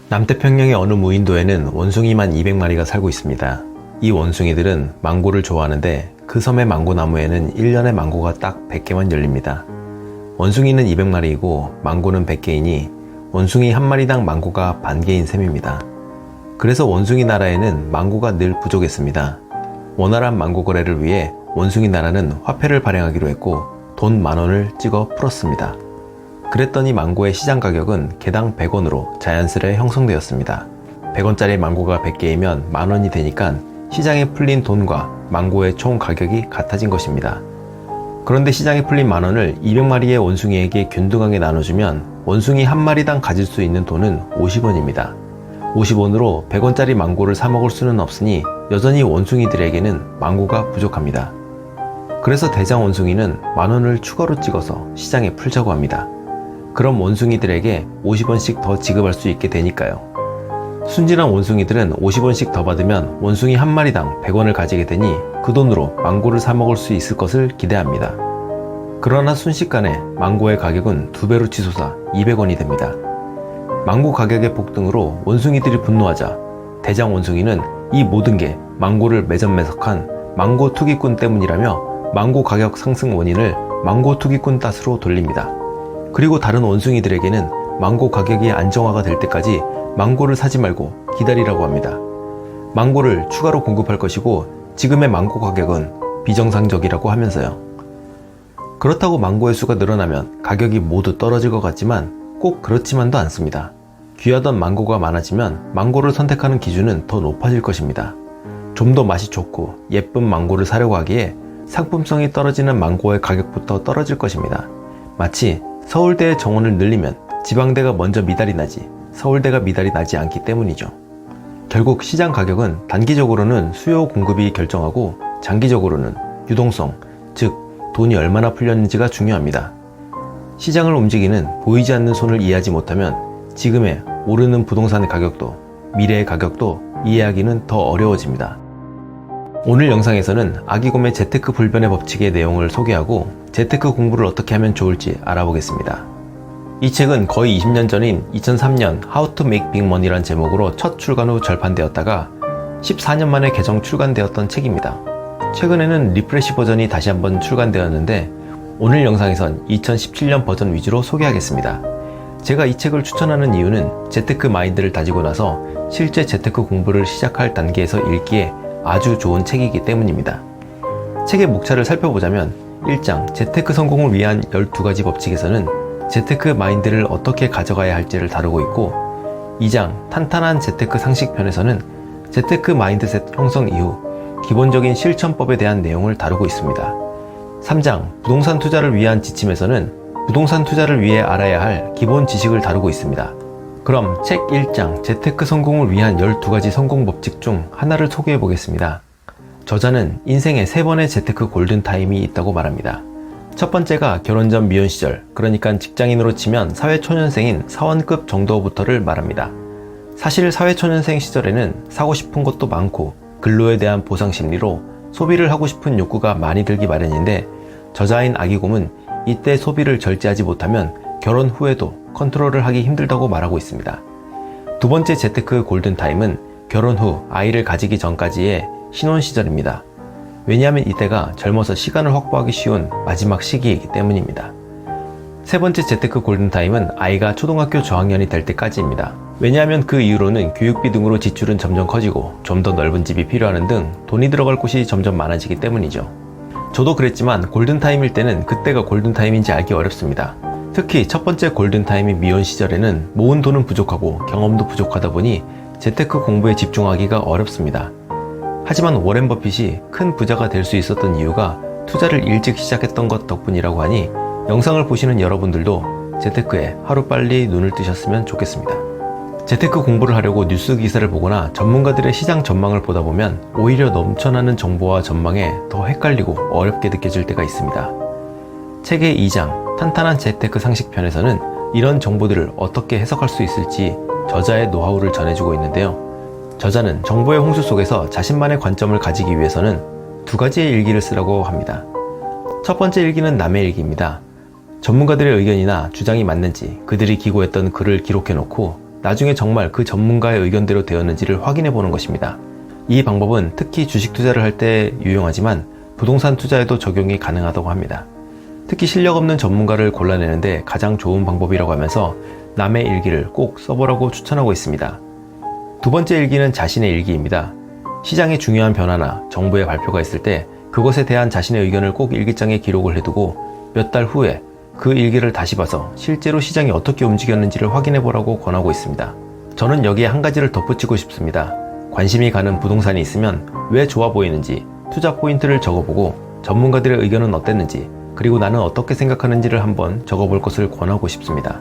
남태평양의 어느 무인도에는 원숭이만 200마리가 살고 있습니다. 이 원숭이들은 망고를 좋아하는데 그 섬의 망고나무에는 1년에 망고가 딱 100개만 열립니다. 원숭이는 200마리이고 망고는 100개이니 원숭이 한 마리당 망고가 반 개인 셈입니다. 그래서 원숭이 나라에는 망고가 늘 부족했습니다. 원활한 망고 거래를 위해 원숭이 나라는 화폐를 발행하기로 했고 돈 10,000원을 찍어 풀었습니다. 그랬더니 망고의 시장 가격은 개당 100원으로 자연스레 형성되었습니다. 100원짜리 망고가 100개이면 10,000원이 되니까 시장에 풀린 돈과 망고의 총 가격이 같아진 것입니다. 그런데 시장에 풀린 10,000원을 200마리의 원숭이에게 균등하게 나눠주면 원숭이 한 마리당 가질 수 있는 돈은 50원입니다. 50원으로 100원짜리 망고를 사 먹을 수는 없으니 여전히 원숭이들에게는 망고가 부족합니다. 그래서 대장 원숭이는 10,000원을 추가로 찍어서 시장에 풀자고 합니다. 그럼 원숭이들에게 50원씩 더 지급할 수 있게 되니까요. 순진한 원숭이들은 50원씩 더 받으면 원숭이 한 마리당 100원을 가지게 되니 그 돈으로 망고를 사 먹을 수 있을 것을 기대합니다. 그러나 순식간에 망고의 가격은 2배로 치솟아 200원이 됩니다. 망고 가격의 폭등으로 원숭이들이 분노하자 대장 원숭이는 이 모든 게 망고를 매점매석한 망고 투기꾼 때문이라며 망고 가격 상승 원인을 망고 투기꾼 탓으로 돌립니다. 그리고 다른 원숭이들에게는 망고 가격이 안정화가 될 때까지 망고를 사지 말고 기다리라고 합니다. 망고를 추가로 공급할 것이고 지금의 망고 가격은 비정상적이라고 하면서요. 그렇다고 망고의 수가 늘어나면 가격이 모두 떨어질 것 같지만 꼭 그렇지만도 않습니다. 귀하던 망고가 많아지면 망고를 선택하는 기준은 더 높아질 것입니다. 좀 더 맛이 좋고 예쁜 망고를 사려고 하기에 상품성이 떨어지는 망고의 가격부터 떨어질 것입니다. 마치 서울대의 정원을 늘리면 지방대가 먼저 미달이 나지 서울대가 미달이 나지 않기 때문이죠. 결국 시장 가격은 단기적으로는 수요 공급이 결정하고 장기적으로는 유동성, 즉 돈이 얼마나 풀렸는지가 중요합니다. 시장을 움직이는 보이지 않는 손을 이해하지 못하면 지금의 오르는 부동산의 가격도 미래의 가격도 이해하기는 더 어려워집니다. 오늘 영상에서는 아기곰의 재테크 불변의 법칙의 내용을 소개하고 재테크 공부를 어떻게 하면 좋을지 알아보겠습니다. 이 책은 거의 20년 전인 2003년 How to Make Big Money란 제목으로 첫 출간 후 절판되었다가 14년 만에 개정 출간되었던 책입니다. 최근에는 리프레시 버전이 다시 한번 출간되었는데 오늘 영상에선 2017년 버전 위주로 소개하겠습니다. 제가 이 책을 추천하는 이유는 재테크 마인드를 다지고 나서 실제 재테크 공부를 시작할 단계에서 읽기에 아주 좋은 책이기 때문입니다. 책의 목차를 살펴보자면 1장 재테크 성공을 위한 12가지 법칙에서는 재테크 마인드를 어떻게 가져가야 할지를 다루고 있고 2장 탄탄한 재테크 상식편에서는 재테크 마인드셋 형성 이후 기본적인 실천법에 대한 내용을 다루고 있습니다. 3장 부동산 투자를 위한 지침에서는 부동산 투자를 위해 알아야 할 기본 지식을 다루고 있습니다. 그럼 책 1장 재테크 성공을 위한 12가지 성공 법칙 중 하나를 소개해 보겠습니다. 저자는 인생에 3번의 재테크 골든타임이 있다고 말합니다. 첫 번째가 결혼 전 미혼 시절, 그러니까 직장인으로 치면 사회초년생인 사원급 정도부터를 말합니다. 사실 사회초년생 시절에는 사고 싶은 것도 많고 근로에 대한 보상 심리로 소비를 하고 싶은 욕구가 많이 들기 마련인데 저자인 아기곰은 이때 소비를 절제하지 못하면 결혼 후에도 컨트롤을 하기 힘들다고 말하고 있습니다. 두 번째 재테크 골든타임은 결혼 후 아이를 가지기 전까지의 신혼 시절입니다. 왜냐하면 이때가 젊어서 시간을 확보하기 쉬운 마지막 시기이기 때문입니다. 세 번째 재테크 골든타임은 아이가 초등학교 저학년이 될 때까지입니다. 왜냐하면 그 이후로는 교육비 등으로 지출은 점점 커지고 좀 더 넓은 집이 필요하는 등 돈이 들어갈 곳이 점점 많아지기 때문이죠. 저도 그랬지만 골든타임일 때는 그때가 골든타임인지 알기 어렵습니다. 특히 첫 번째 골든타임인 미혼 시절에는 모은 돈은 부족하고 경험도 부족하다 보니 재테크 공부에 집중하기가 어렵습니다. 하지만 워렌 버핏이 큰 부자가 될 수 있었던 이유가 투자를 일찍 시작했던 것 덕분이라고 하니 영상을 보시는 여러분들도 재테크에 하루빨리 눈을 뜨셨으면 좋겠습니다. 재테크 공부를 하려고 뉴스 기사를 보거나 전문가들의 시장 전망을 보다 보면 오히려 넘쳐나는 정보와 전망에 더 헷갈리고 어렵게 느껴질 때가 있습니다. 책의 2장 탄탄한 재테크 상식편에서는 이런 정보들을 어떻게 해석할 수 있을지 저자의 노하우를 전해주고 있는데요. 저자는 정보의 홍수 속에서 자신만의 관점을 가지기 위해서는 2가지의 일기를 쓰라고 합니다. 첫 번째 일기는 남의 일기입니다. 전문가들의 의견이나 주장이 맞는지 그들이 기고했던 글을 기록해놓고 나중에 정말 그 전문가의 의견대로 되었는지를 확인해 보는 것입니다. 이 방법은 특히 주식 투자를 할 때 유용하지만 부동산 투자에도 적용이 가능하다고 합니다. 특히 실력 없는 전문가를 골라내는데 가장 좋은 방법이라고 하면서 남의 일기를 꼭 써보라고 추천하고 있습니다. 두 번째 일기는 자신의 일기입니다. 시장에 중요한 변화나 정부의 발표가 있을 때 그것에 대한 자신의 의견을 꼭 일기장에 기록을 해두고 몇 달 후에 그 일기를 다시 봐서 실제로 시장이 어떻게 움직였는지를 확인해 보라고 권하고 있습니다. 저는 여기에 한 가지를 덧붙이고 싶습니다. 관심이 가는 부동산이 있으면 왜 좋아 보이는지, 투자 포인트를 적어보고 전문가들의 의견은 어땠는지, 그리고 나는 어떻게 생각하는지를 한번 적어볼 것을 권하고 싶습니다.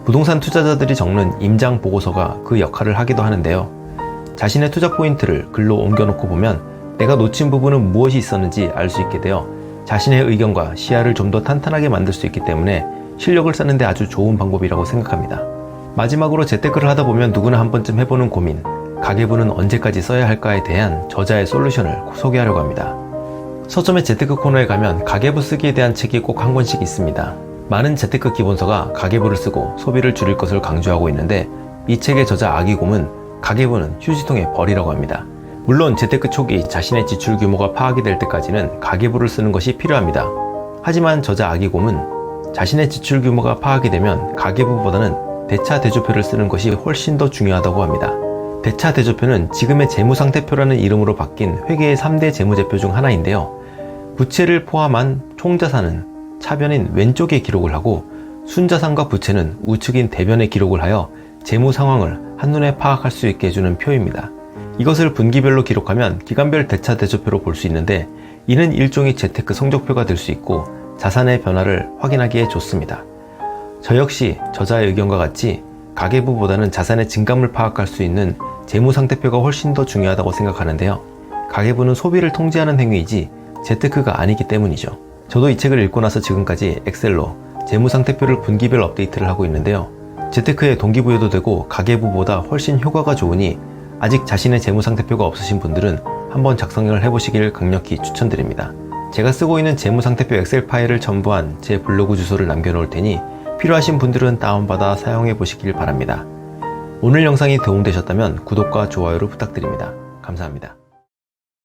부동산 투자자들이 적는 임장 보고서가 그 역할을 하기도 하는데요. 자신의 투자 포인트를 글로 옮겨놓고 보면 내가 놓친 부분은 무엇이 있었는지 알 수 있게 되어 자신의 의견과 시야를 좀 더 탄탄하게 만들 수 있기 때문에 실력을 쌓는 데 아주 좋은 방법이라고 생각합니다. 마지막으로 재테크를 하다 보면 누구나 한 번쯤 해보는 고민, 가계부는 언제까지 써야 할까에 대한 저자의 솔루션을 소개하려고 합니다. 서점의 재테크 코너에 가면 가계부 쓰기에 대한 책이 꼭 한 권씩 있습니다. 많은 재테크 기본서가 가계부를 쓰고 소비를 줄일 것을 강조하고 있는데 이 책의 저자 아기곰은 가계부는 휴지통에 버리라고 합니다. 물론 재테크 초기 자신의 지출 규모가 파악이 될 때까지는 가계부를 쓰는 것이 필요합니다. 하지만 저자 아기곰은 자신의 지출 규모가 파악이 되면 가계부보다는 대차대조표를 쓰는 것이 훨씬 더 중요하다고 합니다. 대차대조표는 지금의 재무상태표라는 이름으로 바뀐 회계의 3대 재무제표 중 하나인데요. 부채를 포함한 총자산은 차변인 왼쪽에 기록을 하고 순자산과 부채는 우측인 대변에 기록을 하여 재무 상황을 한눈에 파악할 수 있게 해주는 표입니다. 이것을 분기별로 기록하면 기간별 대차대조표로 볼 수 있는데 이는 일종의 재테크 성적표가 될 수 있고 자산의 변화를 확인하기에 좋습니다. 저 역시 저자의 의견과 같이 가계부보다는 자산의 증감을 파악할 수 있는 재무상태표가 훨씬 더 중요하다고 생각하는데요. 가계부는 소비를 통제하는 행위이지 재테크가 아니기 때문이죠. 저도 이 책을 읽고 나서 지금까지 엑셀로 재무상태표를 분기별 업데이트를 하고 있는데요. 재테크에 동기부여도 되고 가계부보다 훨씬 효과가 좋으니 아직 자신의 재무상태표가 없으신 분들은 한번 작성을 해보시길 강력히 추천드립니다. 제가 쓰고 있는 재무상태표 엑셀 파일을 첨부한 제 블로그 주소를 남겨놓을 테니 필요하신 분들은 다운받아 사용해 보시길 바랍니다. 오늘 영상이 도움되셨다면 구독과 좋아요를 부탁드립니다. 감사합니다.